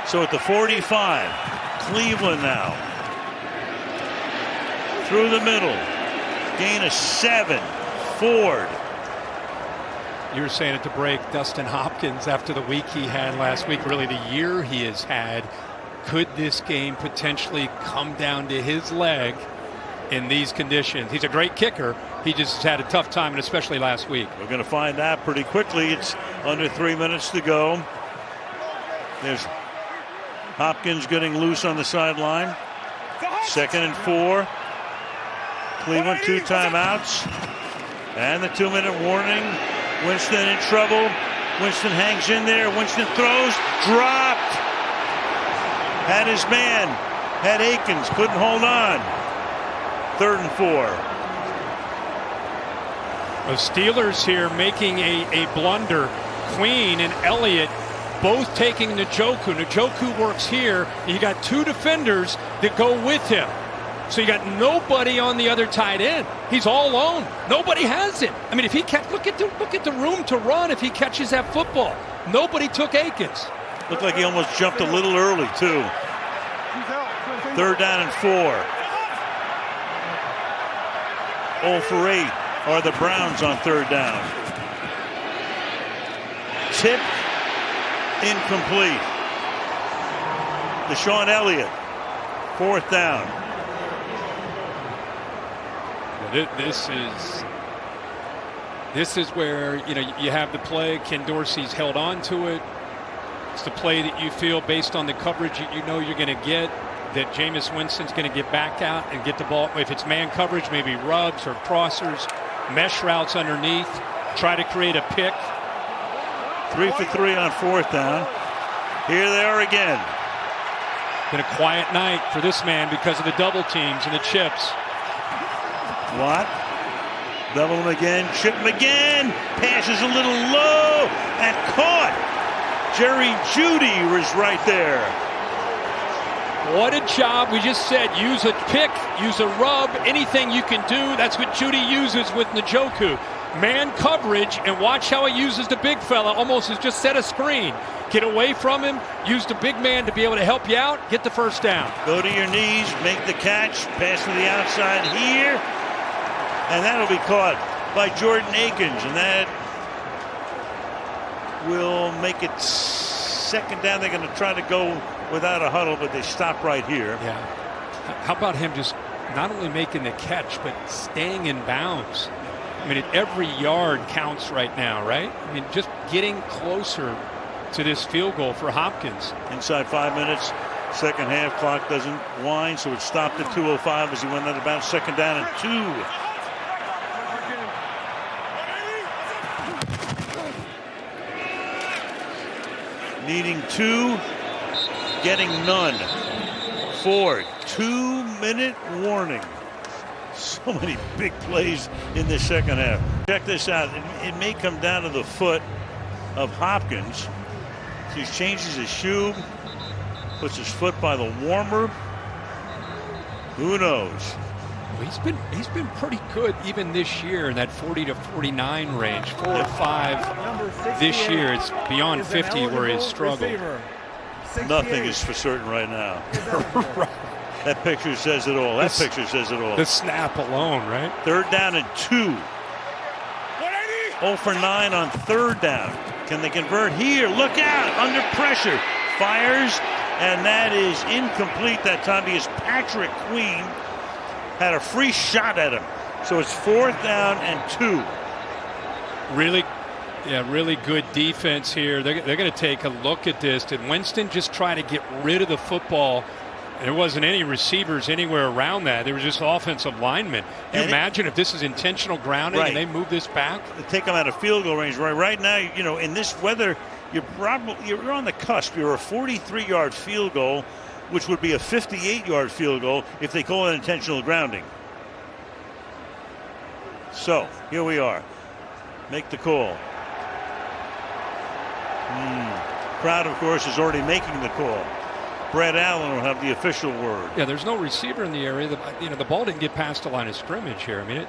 So at the 45, Cleveland now. Through the middle. Gain of 7. Ford. You were saying at the break, Dustin Hopkins, after the week he had last week, really the year he has had, could this game potentially come down to his leg in these conditions? He's a great kicker. He just had a tough time, and especially last week. We're going to find out pretty quickly. It's under 3 minutes to go. There's Hopkins getting loose on the sideline. 2nd and 4. Cleveland 2 timeouts. And the 2-minute warning. Winston in trouble. Winston hangs in there. Winston throws. Dropped. Had his man. Had Akins. Couldn't hold on. 3rd and 4. The Steelers here making a blunder. Queen and Elliott both taking Njoku. Njoku works here. You got 2 defenders that go with him. So you got nobody on the other tight end. He's all alone. Nobody has him. I mean, if he look at the room to run if he catches that football. Nobody took Akins. Looked like he almost jumped a little early too. 3rd down and 4. 0 for 8 are the Browns on 3rd down. Tip incomplete. Deshaun Elliott, 4th down. This is where you have the play. Ken Dorsey's held on to it. It's the play that you feel based on the coverage you know you're going to get, that Jameis Winston's going to get back out and get the ball. If it's man coverage, maybe rubs or crossers, mesh routes underneath, try to create a pick. 3 for 3 on 4th down. Here they are again. Been a quiet night for this man because of the double teams and the chips. Watt, double him again, chip him again, passes a little low and caught. Jerry Jeudy was right there. What a job. We just said use a pick, use a rub, anything you can do. That's what Jeudy uses with Njoku. Man coverage, and watch how he uses the big fella, almost as just set a screen. Get away from him, use the big man to be able to help you out, get the 1st down. Go to your knees, make the catch, pass to the outside here. And that'll be caught by Jordan Akins, and that will make it 2nd down. They're going to try to go without a huddle, but they stop right here. Yeah. How about him just not only making the catch, but staying in bounds? I mean, every yard counts right now, right? I mean, just getting closer to this field goal for Hopkins. Inside 5 minutes. 2nd half clock doesn't wind, so it stopped at 2:05 as he went out of bounds. 2nd down and 2. Needing 2, getting none. Ford, 2-minute warning. So many big plays in the 2nd half. Check this out. It may come down to the foot of Hopkins. He changes his shoe, puts his foot by the warmer. Who knows? He's been pretty good even this year in that 40 to 49 range. 4 or 5 this year. It's beyond 50 where he's struggled. Nothing is for certain right now. Right. That picture says it all. That picture says it all. The snap alone, right? 3rd down and 2. 0 for 9 on 3rd down. Can they convert here? Look out! Under pressure. Fires, and that is incomplete that time because Patrick Queen had a free shot at him. So it's 4th down and 2. Really good defense here. They're going to take a look at this. Did Winston just try to get rid of the football? There wasn't any receivers anywhere around that. There was just offensive linemen. You imagine if this is intentional grounding and they move this back? They take them out of field goal range. Right now, in this weather, you're on the cusp. You're a 43-yard field goal, which would be a 58-yard field goal if they call it intentional grounding. So, here we are. Make the call. Crowd, of course, is already making the call. Brad Allen will have the official word. Yeah, there's no receiver in the area. The ball didn't get past the line of scrimmage here. I mean,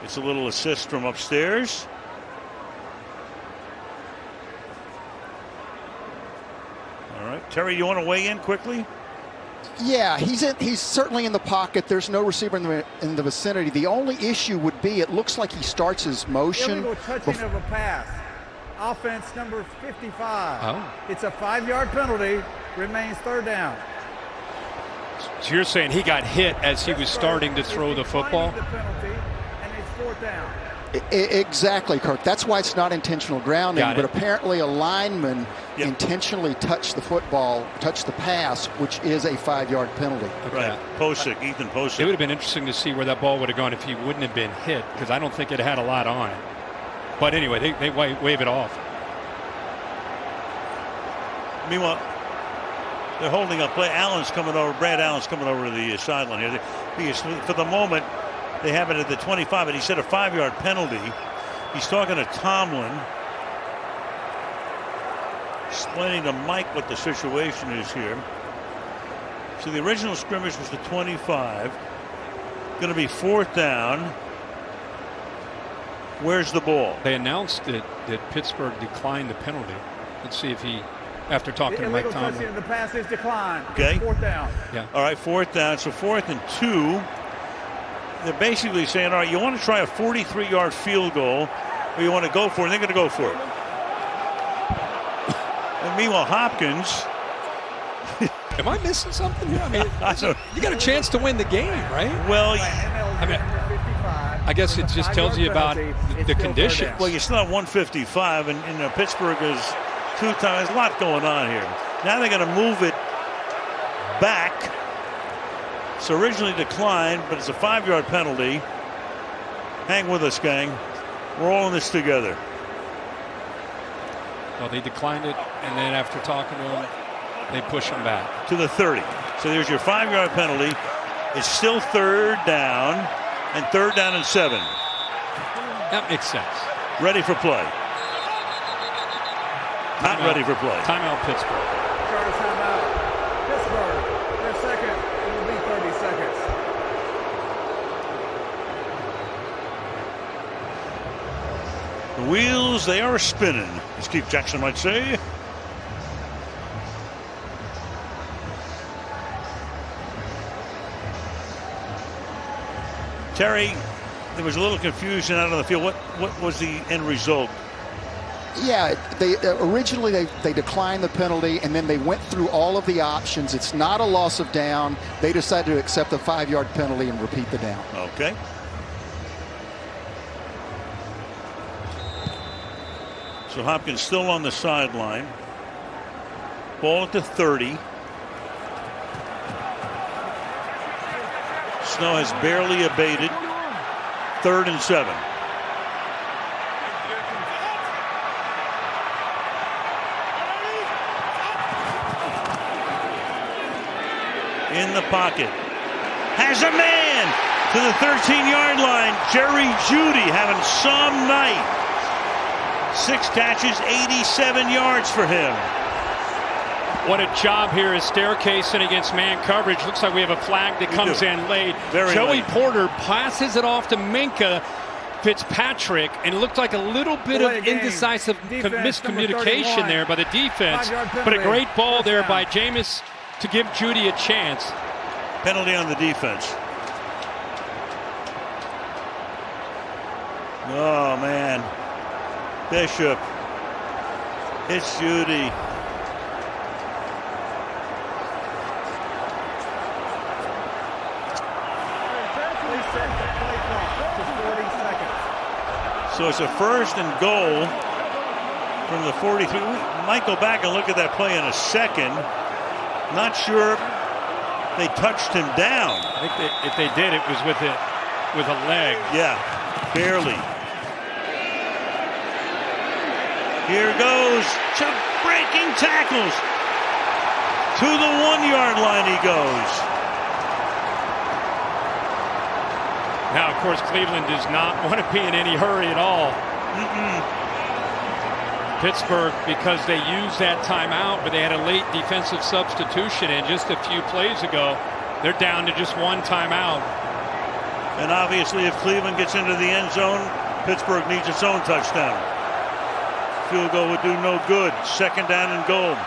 it's a little assist from upstairs. Terry, you want to weigh in quickly? Yeah, he's certainly in the pocket. There's no receiver in the vicinity. The only issue would be it looks like he starts his motion. Illegal touching of a pass. Offense number 55. Oh. It's a 5-yard penalty. Remains third down. So you're saying he got hit as he was starting to throw the football? The penalty, and it's fourth down. Exactly, Kirk. That's why it's not intentional grounding. But it. apparently a lineman intentionally touched the football, touched the pass, which is a 5-yard penalty. Okay. Right. Posick, Ethan Posick. It would have been interesting to see where that ball would have gone if he wouldn't have been hit, because I don't think it had a lot on it. But anyway, they wave it off. Meanwhile, they're holding up play. Brad Allen's coming over to the sideline here. Because for the moment, they have it at the 25, and he said a 5-yard penalty. He's talking to Tomlin, explaining to Mike what the situation is here. So the original scrimmage was the 25. Going to be fourth down. Where's the ball? They announced that Pittsburgh declined the penalty. Let's see if he, after talking to Mike Tomlin. The pass is declined. Okay. It's fourth down. Yeah. All right, fourth down. So 4th and 2. They're basically saying, all right, you want to try a 43-yard field goal, or you want to go for it, and they're going to go for it. And meanwhile, Hopkins. Am I missing something here? I mean, you got a chance to win the game, right? Well, I mean, I guess it just tells you about the conditions. Well, you still have 155, and Pittsburgh is 2 times. There's a lot going on here. Now they're going to move it back. So originally declined, but it's a 5-yard penalty. Hang with us, gang. We're all in this together. Well, they declined it, and then after talking to him, they push him back to the 30. So there's your 5-yard penalty. It's still third down, and 3rd down and 7. That makes sense. Ready for play. Not ready for play. Timeout, Pittsburgh. Chargers timeout. Pittsburgh. Their second. It will be 30 seconds. The wheels, they are spinning, as Keith Jackson might say. Terry, there was a little confusion out on the field. What was the end result? Yeah, they originally they declined the penalty, and then they went through all of the options. It's not a loss of down. They decided to accept a 5-yard penalty and repeat the down. Okay. So Hopkins still on the sideline. Ball at the 30. Snow has barely abated. 3rd and 7. In the pocket. Has a man to the 13-yard line. Jerry Jeudy having some night. 6 catches, 87 yards for him. What a job here is staircasing against man coverage. Looks like we have a flag that comes in late. Joey Porter passes it off to Minka Fitzpatrick, and it looked like a little bit of indecisive miscommunication there by the defense. But a great ball there by Jameis to give Jeudy a chance. Penalty on the defense. Oh, man. Bishop. It's Jeudy. So it's a 1st and goal from the 43. We might go back and look at that play in a second. Not sure they touched him down. I think if they did, it was with a leg. Yeah, barely. Here goes Chubb breaking tackles. To the 1-yard line he goes. Now, of course, Cleveland does not want to be in any hurry at all. Pittsburgh, because they used that timeout, but they had a late defensive substitution in just a few plays ago. They're down to just 1 timeout. And obviously, if Cleveland gets into the end zone, Pittsburgh needs its own touchdown. Field goal would do no good. 2nd down and goal.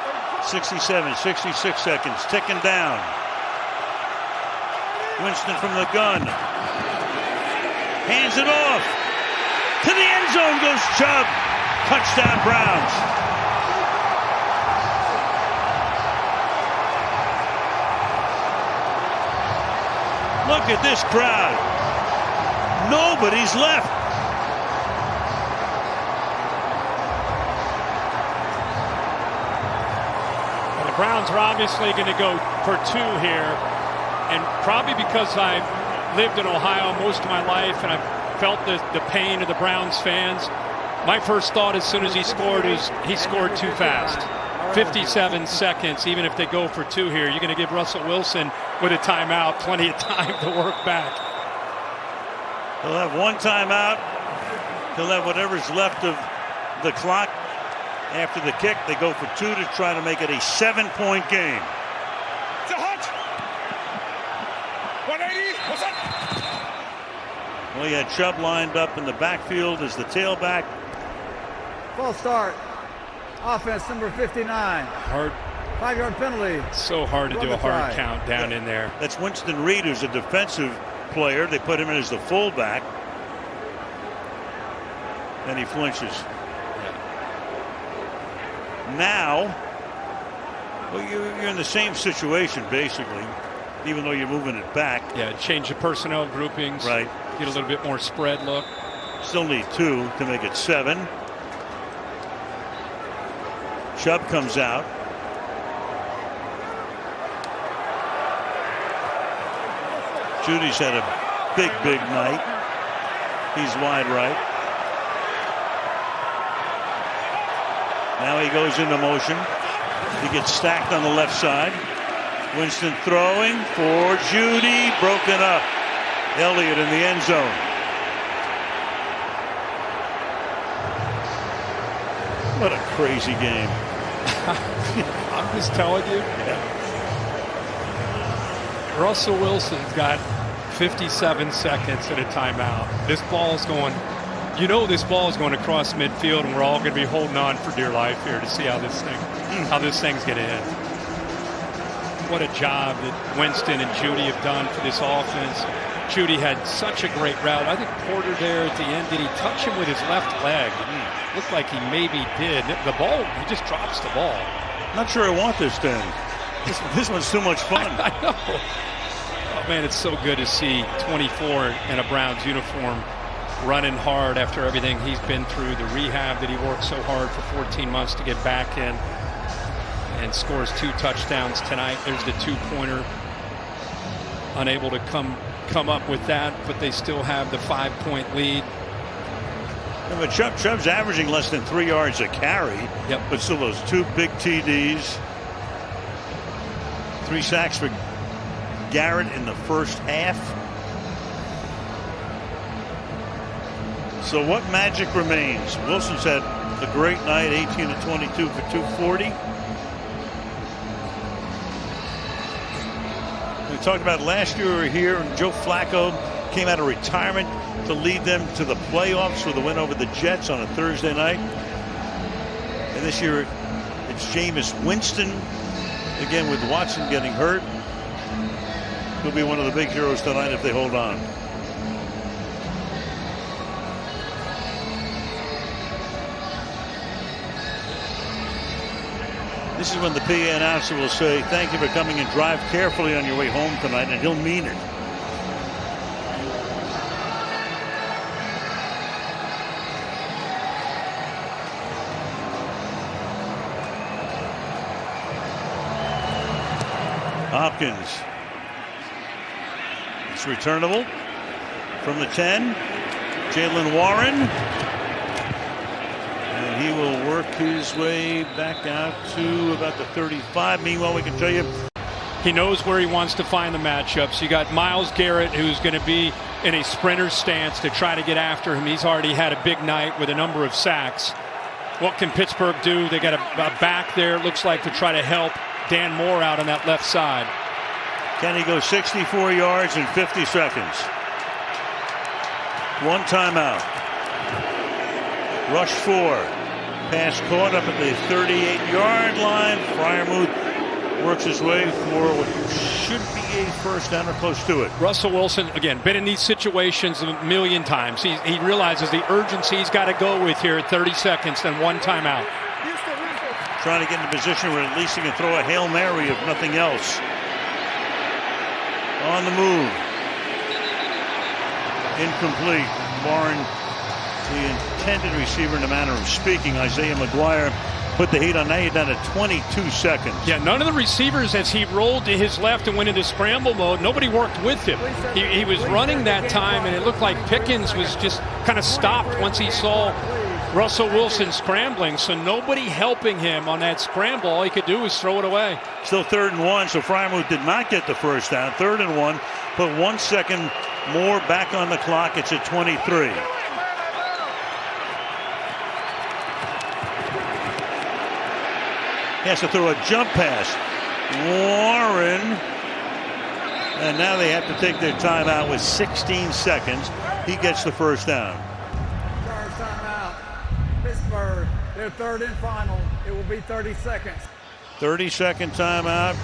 67, 66 seconds, ticking down. Winston from the gun. Hands it off. To the end zone goes Chubb. Touchdown Browns. Look at this crowd. Nobody's left. Well, the Browns are obviously going to go for 2 here. And probably because I've lived in Ohio most of my life and I've felt the pain of the Browns fans, my first thought as soon as he scored is he scored too fast. 57 seconds, even if they go for 2 here, you're going to give Russell Wilson with a timeout plenty of time to work back. He'll have 1 timeout. He'll have whatever's left of the clock after the kick. They go for 2 to try to make it a 7-point game. It's a hut. 180. What's up? Well, you had Chubb lined up in the backfield as the tailback. False start. Offense number 59. Hard. 5-yard penalty. So hard to do a hard count down in there. That's Winston Reed, who's a defensive player. They put him in as the fullback. And he flinches. Now, well, you're in the same situation, basically, even though you're moving it back. Yeah, change the personnel groupings. Right. Get a little bit more spread look. Still need 2 to make it 7. Chubb comes out. Judy's had a big night. He's wide right. Now he goes into motion. He gets stacked on the left side. Winston throwing for Judy. Broken up. Elliott in the end zone. What a crazy game. I'm just telling you. Yeah. Russell Wilson's got 57 seconds at a timeout. This ball is going, this ball is going across midfield, and we're all going to be holding on for dear life here to see how this thing's going to end. What a job that Winston and Judy have done for this offense. Judy had such a great route. I think Porter there at the end, did he touch him with his left leg? Looked like he maybe did. The ball, he just drops the ball. Not sure I want this to end. This one's too much fun. I know. Oh, man, it's so good to see 24 in a Browns uniform running hard after everything he's been through, the rehab that he worked so hard for 14 months to get back in, and scores 2 touchdowns tonight. There's the 2-pointer. Unable to come up with that, but they still have the 5-point lead. Yeah, but Chubb's averaging less than 3 yards a carry. Yep. But still those 2 big TDs. 3 sacks for Garrett in the first half. So what magic remains? Wilson's had a great night, 18 of 22 for 240. We talked about last year we were here, and Joe Flacco came out of retirement to lead them to the playoffs with a win over the Jets on a Thursday night. And this year it's Jameis Winston, again with Watson getting hurt. He'll be one of the big heroes tonight if they hold on. This is when the PA announcer will say, "Thank you for coming, and drive carefully on your way home tonight," and he'll mean it. Hopkins. It's returnable from the 10. Jalen Warren. And he will work his way back out to about the 35. Meanwhile, we can tell you, he knows where he wants to find the matchups. You got Myles Garrett, who's going to be in a sprinter stance to try to get after him. He's already had a big night with a number of sacks. What can Pittsburgh do? They got a back there, it looks like, to try to help Dan Moore out on that left side. can he go 64 yards in 50 seconds? 1 timeout. Rush 4. Pass caught up at the 38-yard line. Freiermuth works his way for what should be a first down or close to it. Russell Wilson, again, been in these situations a million times. He realizes the urgency he's got to go with here at 30 seconds, then one timeout. Trying to get in a position where at least he can throw a Hail Mary if nothing else. On the move. Incomplete. Barring the intended receiver in the manner of speaking. Isaiah McGuire put the heat on. Now you're down to 22 seconds. Yeah, none of the receivers, as he rolled to his left and went into scramble mode, nobody worked with him. He was running that time, and it looked like Pickens was just kind of stopped once he saw Russell Wilson scrambling, so nobody helping him on that scramble. All he could do was throw it away. Still 3rd and 1, so Freiermuth did not get the first down. 3rd and 1, put 1 second more back on the clock. It's at 23. He has to throw a jump pass. Warren. And now they have to take their timeout with 16 seconds. He gets the first down. Charge timeout. Pittsburgh, their 3rd and final. It will be 30 seconds. 30-second timeout.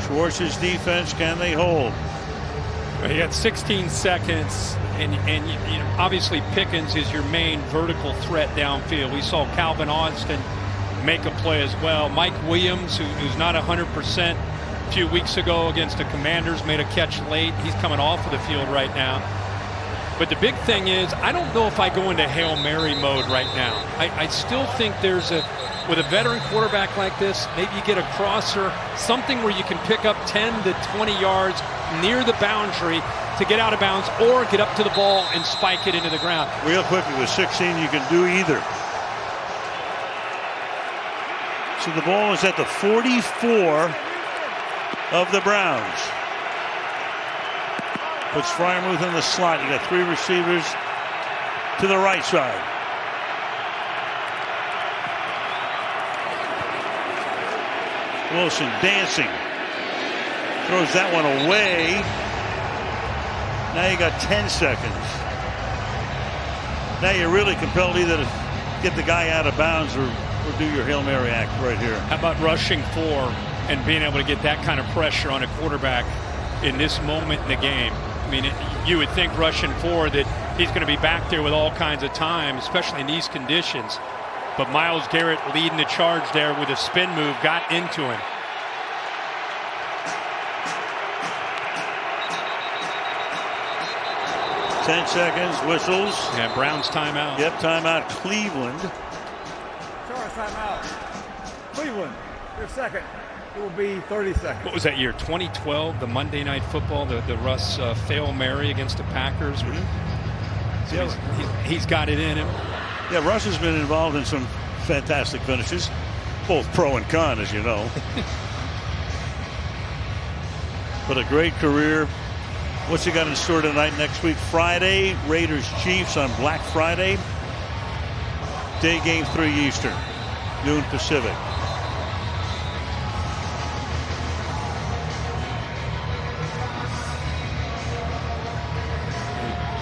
Schwartz's defense, can they hold? Well, you got 16 seconds, and you know, obviously Pickens is your main vertical threat downfield. We saw Calvin Austin make a play as well. Mike Williams, who's not 100% a few weeks ago against the Commanders, made a catch late. He's coming off of the field right now. But the big thing is, I don't know if I go into Hail Mary mode right now. I still think there's with a veteran quarterback like this, maybe you get a crosser, something where you can pick up 10 to 20 yards near the boundary to get out of bounds or get up to the ball and spike it into the ground. Real quickly, with 16, you can do either. So the ball is at the 44 of the Browns. Puts Freiermuth in the slot. You got 3 receivers to the right side. Wilson dancing. Throws that one away. Now you got 10 seconds. Now you're really compelled either to get the guy out of bounds or do your Hail Mary act right here. How about rushing 4 and being able to get that kind of pressure on a quarterback in this moment in the game? I mean, you would think rushing 4 that he's going to be back there with all kinds of time, especially in these conditions. But Myles Garrett leading the charge there with a spin move, got into him. Ten seconds, whistles. Yeah, Browns timeout. Yep, timeout, Cleveland. Charge timeout. Cleveland, your 2nd. It will be 30 seconds. What was that year? 2012, the Monday Night Football, the Russ Hail Mary against the Packers. So he's got it in him. Yeah, Russ has been involved in some fantastic finishes, both pro and con, as you know. But a great career. What's he got in store tonight, next week? Friday, Raiders-Chiefs on Black Friday. Day game, 3 Eastern, noon Pacific.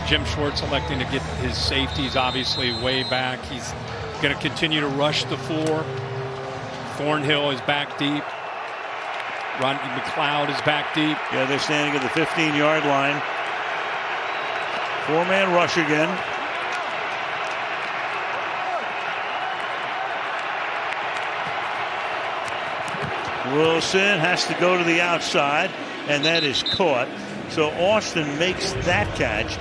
Jim Schwartz electing to get his safeties obviously way back. He's going to continue to rush the 4. Thornhill is back deep. Ron McLeod is back deep. Yeah, they're standing at the 15-yard line. 4-man rush again. Wilson has to go to the outside, and that is caught. So Austin makes that catch.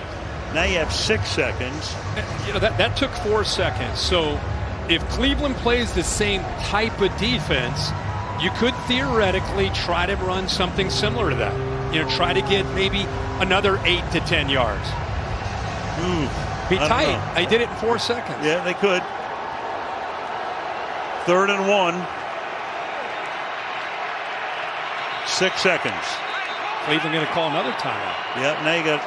Now you have 6 seconds. You know, that took 4 seconds. So if Cleveland plays the same type of defense, you could theoretically try to run something similar to that. You know, try to get maybe another 8 to 10 yards. Be tight. They did it in 4 seconds. Yeah, they could. 3rd and 1. 6 seconds. Cleveland going to call another timeout. Yep, now you got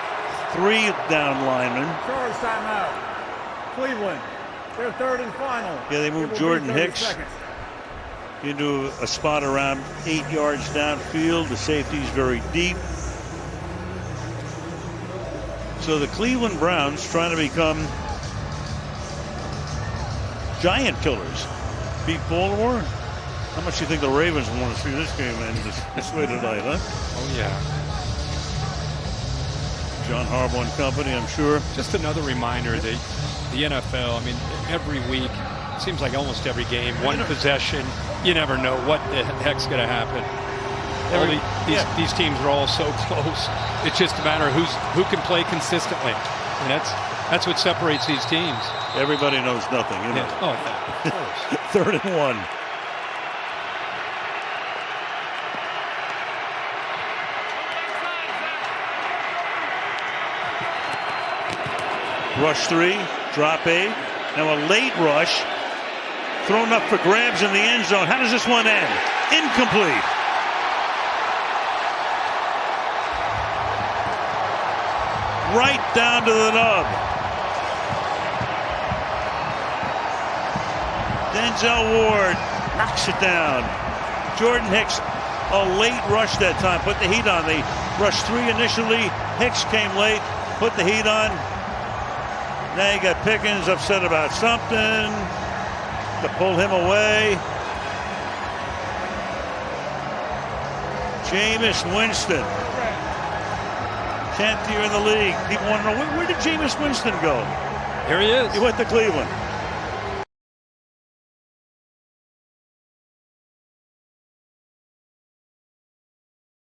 3 down linemen. Charge timeout. Cleveland, their 3rd and final. Yeah, they moved Jordan Hicks into a spot around 8 yards downfield. The safety's very deep. So the Cleveland Browns trying giant killers beat Baltimore. How much do you think the Ravens want to see this game end this way tonight, huh? Oh, yeah. John Harbaugh and company, I'm sure. Just another reminder that the NFL, I mean, every week, it seems like almost every game, one possession, you never know what the heck's going to happen. These teams are all so close. It's just a matter of who can play consistently. And that's what separates these teams. Everybody knows nothing, you know. Yeah. Oh, yeah, of course. 3rd and 1. Rush 3, drop 8. Now a late rush. Thrown up for grabs in the end zone. How does this one end? Incomplete. Right down to the nub. Denzel Ward knocks it down. Jordan Hicks, a late rush that time, put the heat on. They rushed 3 initially. Hicks came late, put the heat on. Now you got Pickens upset about something. To pull him away. Jameis Winston. 10th year in the league. People want to know, where did Jameis Winston go? Here he is. He went to Cleveland.